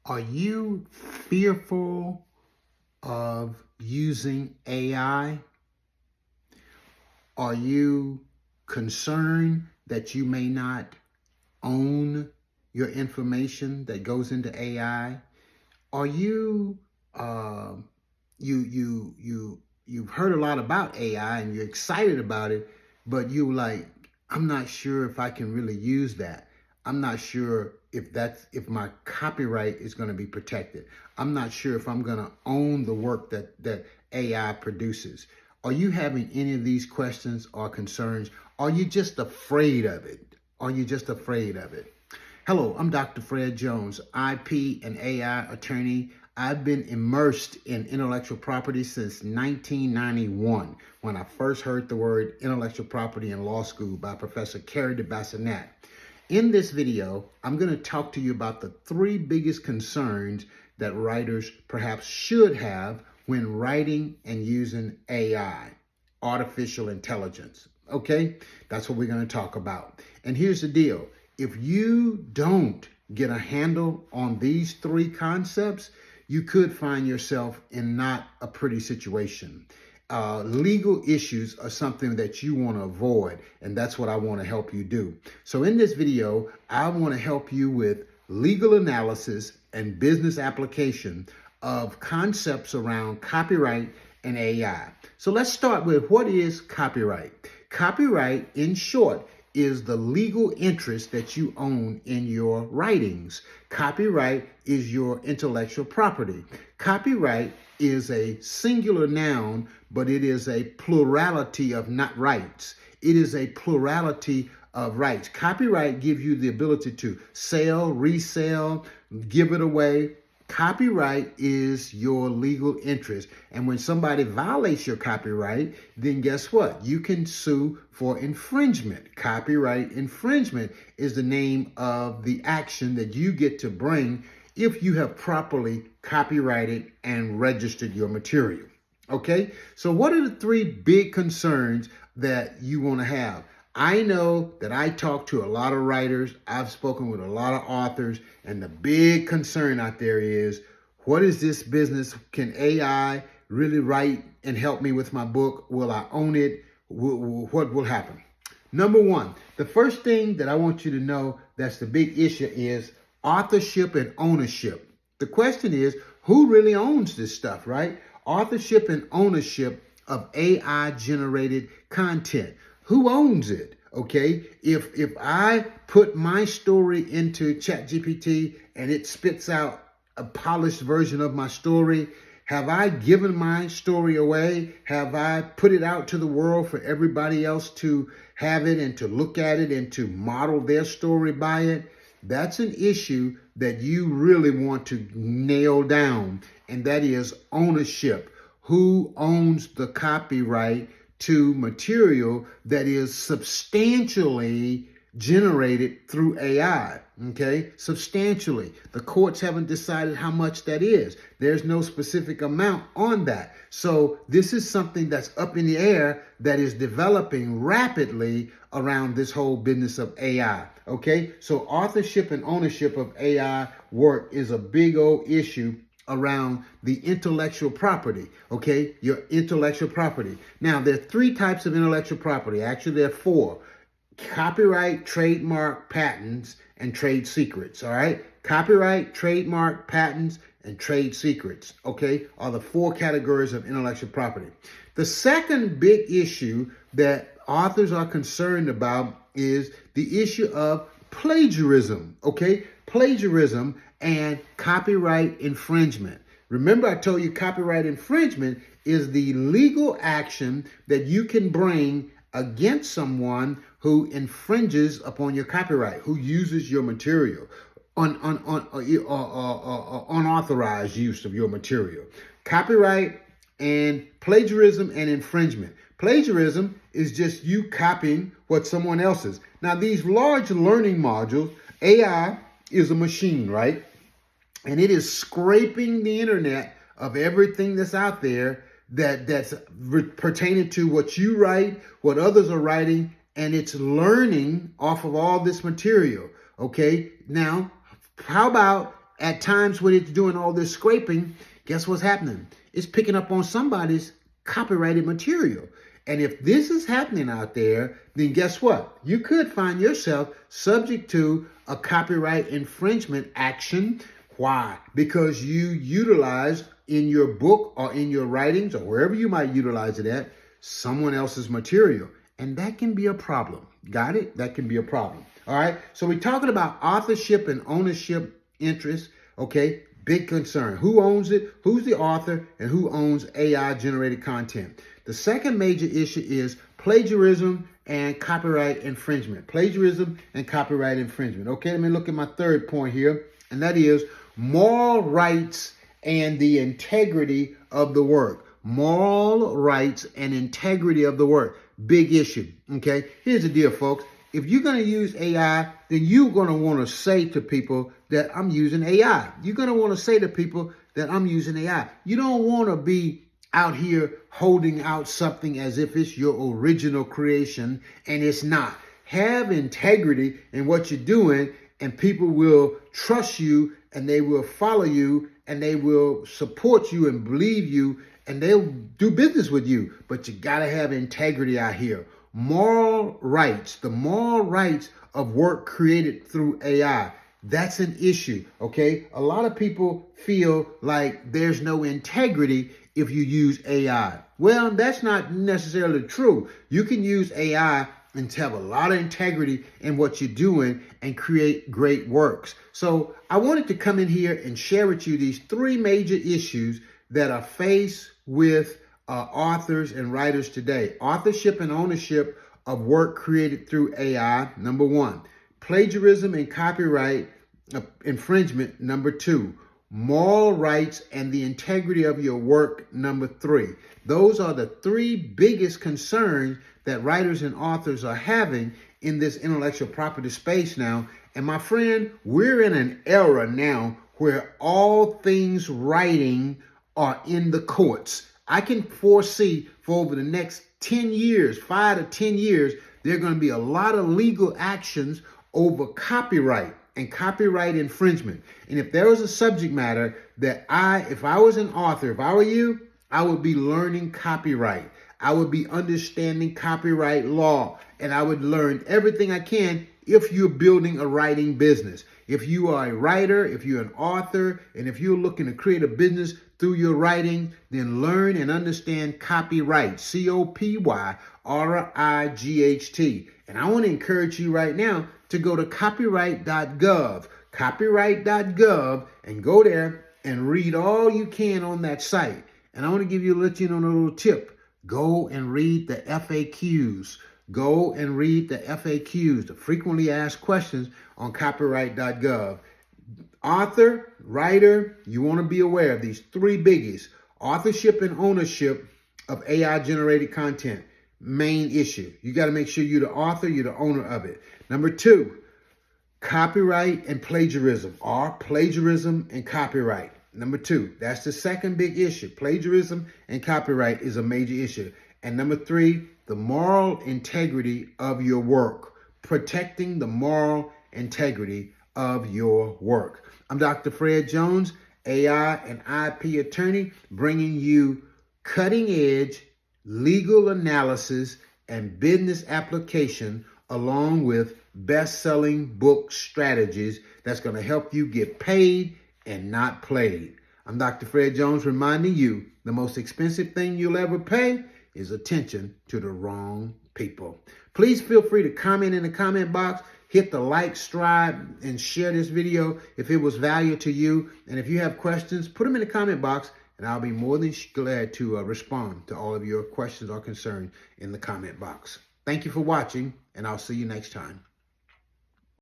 Are you fearful of using AI? Are you concerned that you may not own your information that goes into AI? Are you you've heard a lot about AI and you're excited about it, but you like, I'm not sure if I can really use that. I'm not sure if my copyright is going to be protected. I'm not sure if I'm going to own the work that AI produces. Are you having any of these questions or concerns? Are you just afraid of it? Are you just afraid of it? Hello, I'm Dr. Fred Jones, IP and AI attorney. I've been immersed in intellectual property since 1991, when I first heard the word intellectual property in law school by Professor Carrie de Bassinet. In this video, I'm going to talk to you about the three biggest concerns that writers perhaps should have when writing and using AI, artificial intelligence. Okay, that's what we're going to talk about. And here's the deal. If you don't get a handle on these three concepts, you could find yourself in not a pretty situation. Legal issues are something that you want to avoid, and that's what I want to help you do. So in this video, I want to help you with legal analysis and business application of concepts around copyright and AI. So let's start with, what is copyright? Copyright, in short, is the legal interest that you own in your writings. Copyright is your intellectual property. Copyright is a singular noun, but it is a plurality of not rights. It is a plurality of rights. Copyright gives you the ability to sell, resell, give it away. Copyright is your legal interest. And when somebody violates your copyright, then guess what? You can sue for infringement. Copyright infringement is the name of the action that you get to bring if you have properly copyrighted and registered your material. Okay? So what are the three big concerns that you want to have? I know that I talk to a lot of writers. I've spoken with a lot of authors, and the big concern out there is, what is this business? Can AI really write and help me with my book? Will I own it? What will happen? Number one, the first thing that I want you to know that's the big issue is authorship and ownership. The question is, who really owns this stuff, right? Authorship and ownership of AI-generated content. Who owns it? Okay, if I put my story into ChatGPT and it spits out a polished version of my story, have I given my story away? Have I put it out to the world for everybody else to have it and to look at it and to model their story by it? That's an issue that you really want to nail down, and that is ownership. Who owns the copyright to material that is substantially generated through AI, okay? Substantially. The courts haven't decided how much that is. There's no specific amount on that. So this is something that's up in the air that is developing rapidly around this whole business of AI, okay? So authorship and ownership of AI work is a big old issue around the intellectual property, okay? Your intellectual property. Now, there are three types of intellectual property. Actually, there are four: copyright, trademark, patents, and trade secrets, all right? Copyright, trademark, patents, and trade secrets, okay, are the four categories of intellectual property. The second big issue that authors are concerned about is the issue of plagiarism, okay? Plagiarism and copyright infringement. Remember, I told you copyright infringement is the legal action that you can bring against someone who infringes upon your copyright, who uses your material, unauthorized use of your material. Copyright and plagiarism and infringement. Plagiarism is just you copying what someone else is. Now, these large learning modules, AI is a machine, right? And it is scraping the internet of everything that's out there that's pertaining to what you write, what others are writing, and it's learning off of all this material, okay? Now, how about at times when it's doing all this scraping, guess what's happening? It's picking up on somebody's copyrighted material. And if this is happening out there, then guess what? You could find yourself subject to a copyright infringement action. Why? Because you utilize in your book or in your writings or wherever you might utilize it at, someone else's material. And that can be a problem. Got it? That can be a problem. All right. So we're talking about authorship and ownership interests. Okay. Big concern. Who owns it? Who's the author? And who owns AI generated content? The second major issue is plagiarism and copyright infringement. Plagiarism and copyright infringement. Okay. Let me look at my third point here. And that is moral rights and the integrity of the work. Moral rights and integrity of the work. Big issue. Okay. Here's the deal, folks. If you're going to use AI, then you're going to want to say to people that I'm using AI. You're going to want to say to people that I'm using AI. You don't want to be out here holding out something as if it's your original creation and it's not. Have integrity in what you're doing, and people will trust you and they will follow you and they will support you and believe you and they'll do business with you. But you got to have integrity out here. Moral rights, the moral rights of work created through AI. That's an issue, okay? A lot of people feel like there's no integrity if you use AI. Well, that's not necessarily true. You can use AI and have a lot of integrity in what you're doing and create great works. So I wanted to come in here and share with you these three major issues that are faced with authors and writers today. Authorship and ownership of work created through AI, number one. Plagiarism and copyright infringement, number two. Moral rights and the integrity of your work, number three. Those are the three biggest concerns that writers and authors are having in this intellectual property space now. And my friend, we're in an era now where all things writing are in the courts. I can foresee for over the next 10 years, 5 to 10 years, there are going to be a lot of legal actions over copyright and copyright infringement. And if there was a subject matter that if I was an author, if I were you, I would be learning copyright. I would be understanding copyright law, and I would learn everything I can if you're building a writing business. If you are a writer, if you're an author, and if you're looking to create a business through your writing, then learn and understand copyright, copyright. And I want to encourage you right now to go to copyright.gov, and go there and read all you can on that site. And I want to let you know a little tip. Go and read the FAQs. Go and read the FAQs, the frequently asked questions on copyright.gov. Author, writer, you want to be aware of these three biggies. Authorship and ownership of AI generated content. Main issue. You got to make sure you're the author, you're the owner of it. Number two, copyright and plagiarism, or plagiarism and copyright. Number two, that's the second big issue. Plagiarism and copyright is a major issue. And number three, the moral integrity of your work. Protecting the moral integrity of your work. I'm Dr. Fred Jones, AI and IP attorney, bringing you cutting edge legal analysis and business application along with best-selling book strategies that's going to help you get paid and not played. I'm Dr. Fred Jones, reminding you the most expensive thing you'll ever pay is attention to the wrong people. Please feel free to comment in the comment box. Hit the like, subscribe, and share this video if it was value to you. And if you have questions, put them in the comment box, and I'll be more than glad to respond to all of your questions or concerns in the comment box. Thank you for watching, and I'll see you next time.